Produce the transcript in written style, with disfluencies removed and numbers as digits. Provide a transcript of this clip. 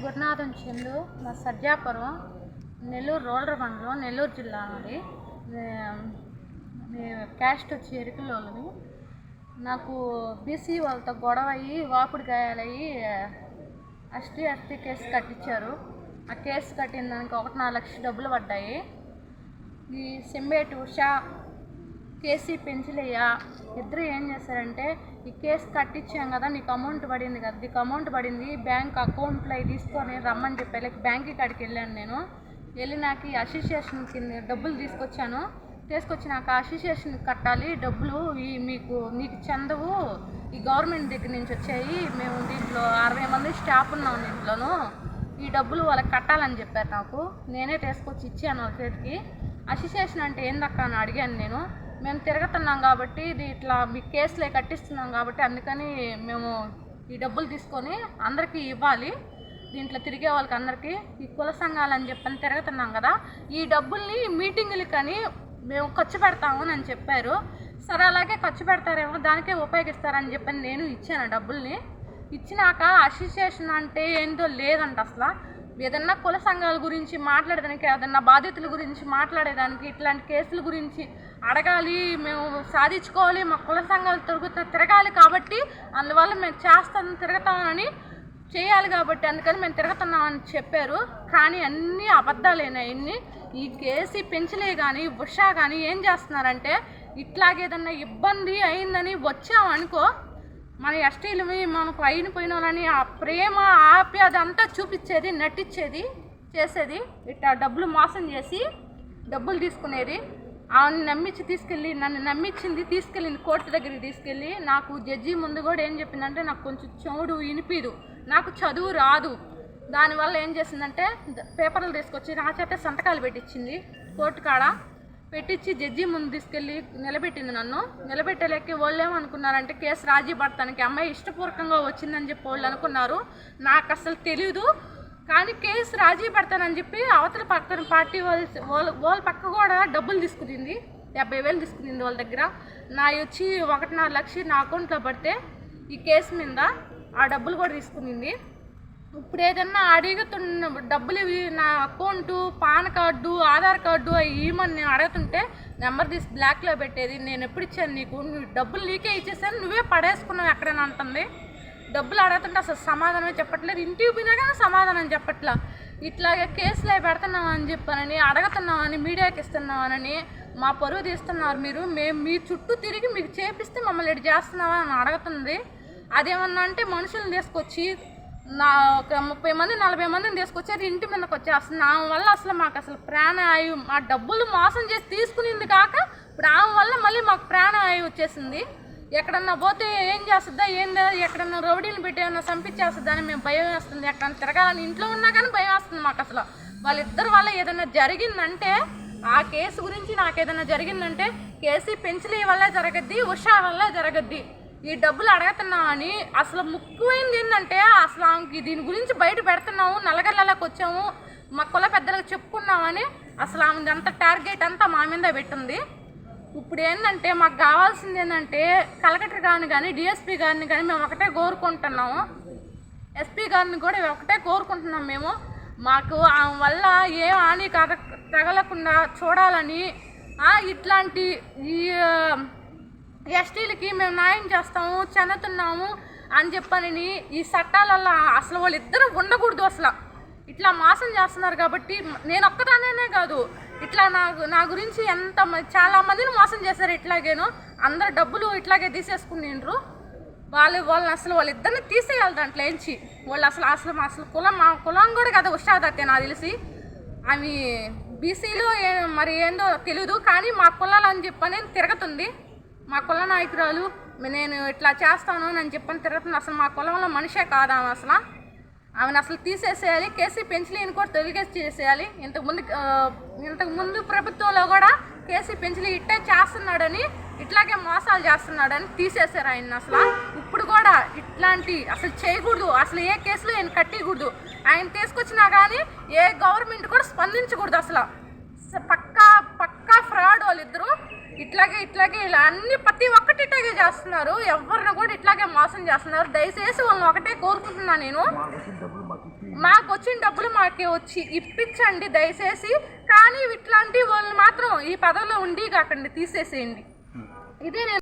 గురునాథం చందు, మా సర్జాపురం, నెల్లూరు రూరల్ మండలం, నెల్లూరు జిల్లా అది. క్యాస్ట్ వచ్చి ఎరికలోని. నాకు బీసీ వాళ్ళతో గొడవ అయ్యి వాపుడు గాయాలయ్యి ఎస్టీ కేసు కట్టించారు. ఆ కేసు కట్టిన దానికి 1.4 లక్షలు డబ్బులు పడ్డాయి. ఈ సెంబేటి ఉషా, కేసీ పెంచిలయ్య ఇద్దరు ఏం చేశారంటే, ఈ కేసు కట్టించాం కదా, నీకు అమౌంట్ పడింది కదా, నీకు అమౌంట్ పడింది బ్యాంక్ అకౌంట్లో అవి తీసుకొని రమ్మని చెప్పి బ్యాంక్కి కాడికి వెళ్ళాను. నేను వెళ్ళి నాకు ఈ అసోసియేషన్ కింద డబ్బులు తీసుకొచ్చినాక అసోసియేషన్ కట్టాలి డబ్బులు, నీకు చెందవు, ఈ గవర్నమెంట్ దగ్గర నుంచి వచ్చాయి, మేము దీంట్లో 60 మంది స్టాఫ్ ఉన్నాం దీంట్లోనూ, ఈ డబ్బులు వాళ్ళకి కట్టాలని చెప్పారు. నాకు నేనే తీసుకొచ్చి ఇచ్చాను వాళ్ళ చేతికి. అసోసియేషన్ అంటే ఏందక్క అని అడిగాను నేను. మేము తిరుగుతున్నాం కాబట్టి ఇది ఇట్లా మీ కేసులే కట్టిస్తున్నాం కాబట్టి అందుకని మేము ఈ డబ్బులు తీసుకొని అందరికీ ఇవ్వాలి, దీంట్లో తిరిగే వాళ్ళకి అందరికీ ఈ కుల సంఘాలని చెప్పని తిరుగుతున్నాం కదా, ఈ డబ్బుల్ని మీటింగులకని మేము ఖర్చు పెడతాము అని చెప్పారు. సరే అలాగే ఖర్చు పెడతారేమో, దానికే ఉపయోగిస్తారని చెప్పని నేను ఇచ్చాను డబ్బుల్ని. ఇచ్చినాక అసోసియేషన్ అంటే ఏందో లేదంట. అసలు ఏదన్నా కుల సంఘాల గురించి మాట్లాడేదానికి, ఏదన్నా బాధితుల గురించి మాట్లాడేదానికి, ఇట్లాంటి కేసుల గురించి అడగాలి, మేము సాధించుకోవాలి, మా కుల సంఘాలు తిరగాలి కాబట్టి అందువల్ల మేము తిరుగుతామని చేయాలి కాబట్టి అందుకని మేము తిరుగుతున్నామని చెప్పారు. కానీ అన్నీ అబద్ధాలేనాయి. ఈ కేసీ పెంచలే కానీ ఉషా కానీ ఏం చేస్తున్నారంటే, ఇట్లాగేదన్నా ఇబ్బంది అయిందని వచ్చామనుకో, మన ఎస్టీలమి మనకు అయిపోయిన వాళ్ళని ఆ ప్రేమ ఆప్యాయత అంతా చూపించేది, నటించేది, చేసేది, ఇట్లా డబ్బులు మోసం చేసి డబ్బులు తీసుకునేది. ఆమెను నన్ను నమ్మించింది, తీసుకెళ్ళింది కోర్టు దగ్గరికి తీసుకెళ్ళి. నాకు జడ్జి ముందు కూడా ఏం చెప్పిందంటే, నాకు కొంచెం చెవుడు వినిపిదు, నాకు చదువు రాదు, దానివల్ల ఏం చేసిందంటే పేపర్లు తీసుకొచ్చి నా చేత సంతకాలు పెట్టించింది. కోర్టు కాడ పెట్టించి జడ్జి ముందు తీసుకెళ్ళి నిలబెట్టింది. నన్ను నిలబెట్టలేక వాళ్ళు ఏమనుకున్నారంటే, కేసు రాజీ పడటానికి అమ్మాయి ఇష్టపూర్వకంగా వచ్చిందని చెప్పి వాళ్ళు అనుకున్నారు. నాకు అసలు తెలీదు. కానీ కేసు రాజీ పడతానని చెప్పి అవతల పక్కన పార్టీ వాళ్ళ పక్క కూడా డబ్బులు తీసుకునింది, 70,000 తీసుకునింది వాళ్ళ దగ్గర. నా వచ్చి 1.4 లక్షలు నా అకౌంట్లో పడితే ఈ కేసు మీద ఆ డబ్బులు కూడా తీసుకునింది. ఇప్పుడు ఏదన్నా అడుగుతున్న డబ్బులు ఇవి నా account, pan card, Aadhaar card అవి ఇవ్వమని నేను అడుగుతుంటే నెంబర్ తీసి బ్లాక్లో పెట్టేది. నేను ఎప్పుడు ఇచ్చాను నీకు, డబ్బులు నీకే ఇచ్చేసాను, నువ్వే పడేసుకున్నావు ఎక్కడైనా అంటుంది. డబ్బులు అడుగుతుంటే అసలు సమాధానమే చెప్పట్లేదు, ఇంటికి పోయినా కానీ సమాధానం చెప్పట్లా. ఇట్లాగే కేసులే పెడుతున్నామని చెప్పానని, అడుగుతున్నామని, మీడియాకి ఇస్తున్నామని మా పరువు తీస్తున్నారు మీరు, మేము మీ చుట్టూ తిరిగి మీకు చేపిస్తే మమ్మల్ని ఇటు చేస్తున్నావా అని అడుగుతుంది. అదేమన్నా అంటే మనుషులను తీసుకొచ్చి ఒక 30 మంది 40 మందిని తీసుకొచ్చారు, ఇంటి మీదకి వచ్చేస్తుంది. ఆమె వల్ల అసలు మాకు అసలు ప్రాణాయు, ఆ డబ్బులు మోసం చేసి తీసుకునింది కాక ఇప్పుడు ఆమె వల్ల మళ్ళీ మాకు ప్రాణాయు వచ్చేసింది. ఎక్కడన్నా పోతే ఏం చేస్తుందా ఏందా, ఎక్కడన్నా రౌడీని పెట్టి ఏమన్నా చంపించేస్తుందా అని మేము భయం వేస్తుంది. ఎక్కడన్నా తిరగాలని ఇంట్లో ఉన్నా కానీ భయం వేస్తుంది మాకు. అసలు వాళ్ళిద్దరి వల్ల ఏదైనా జరిగిందంటే, ఆ కేసు గురించి నాకు ఏదైనా జరిగిందంటే కేసీ పెంచలే వల్ల జరగద్ది, ఉషా వల్ల జరగద్ది. ఈ డబ్బులు అడుగుతున్నామని అసలు ముఖ్యమైనది ఏంటంటే, అసలు ఆమెకి దీని గురించి బయట పెడుతున్నాము, నల్లగల్లకి వచ్చాము, మా కుల పెద్దలకు చెప్పుకున్నామని అసలు ఆమె అంత టార్గెట్ అంతా మా మీద పెట్టింది. ఇప్పుడు ఏంటంటే మాకు కావాల్సింది ఏంటంటే, కలెక్టర్ గారిని కానీ డిఎస్పీ గారిని కానీ మేము ఒకటే కోరుకుంటున్నాము, ఎస్పీ గారిని కూడా ఒకటే కోరుకుంటున్నాం మేము. మాకు ఆమె వల్ల ఏ హాని తగలకుండా చూడాలని, ఇట్లాంటి ఈ ఎస్టీలకి మేము న్యాయం చేస్తాము, చెందుతున్నాము అని చెప్పని ఈ చట్టాలల్లో అసలు వాళ్ళిద్దరూ ఉండకూడదు. అసలు ఇట్లా మోసం చేస్తున్నారు కాబట్టి నేను ఒక్కదానే కాదు, ఇట్లా నా గురించి చాలా మందిని మోసం చేశారు. ఇట్లాగేను అందరు డబ్బులు ఇట్లాగే తీసేసుకునిండ్రు. వాళ్ళని అసలు వాళ్ళిద్దరిని తీసేయాలి దాంట్లో ఏంచి. వాళ్ళు అసలు మా కులం కూడా కదా ఉషాదత్తే నాకు తెలిసి. అవి బీసీలో మరి ఏందో తెలియదు, కానీ మా కులాలు అని చెప్పని తిరుగుతుంది. మా కుల నాయకురాలు నేను ఇట్లా చేస్తాను అని చెప్పని తిరుగుతుంది. అసలు మా కులంలో మనిషే కాదు ఆమె. ఆమెను అసలు తీసేసేయాలి, కేసీ పెంచలేని కూడా తొలగేసేయాలి. ఇంతకుముందు ప్రభుత్వంలో కూడా కేసీ పెంచలే ఇట్టే చేస్తున్నాడని, ఇట్లాగే మోసాలు చేస్తున్నాడని తీసేశారు ఆయన. అసలు ఇప్పుడు కూడా ఇట్లాంటి అసలు చేయకూడదు, అసలు ఏ కేసులో ఆయన కట్టకూడదు. ఆయన తీసుకొచ్చినా కానీ ఏ గవర్నమెంట్ కూడా స్పందించకూడదు. అసలు పక్కా ఫ్రాడ్ వాళ్ళిద్దరూ. ఇట్లాగే ఇలా అన్ని ప్రతి ఒక్కటి ఇట్లాగే చేస్తున్నారు, ఎవరిని కూడా ఇట్లాగే మోసం చేస్తున్నారు. దయచేసి వాళ్ళని ఒకటే కోరుకుంటున్నా నేను, మాకు వచ్చిన డబ్బులు మాకే వచ్చి ఇప్పించండి దయచేసి. కానీ ఇట్లాంటి వాళ్ళు మాత్రం ఈ పదవిలో ఉండి కాకండి తీసేసేయండి. ఇదే నేను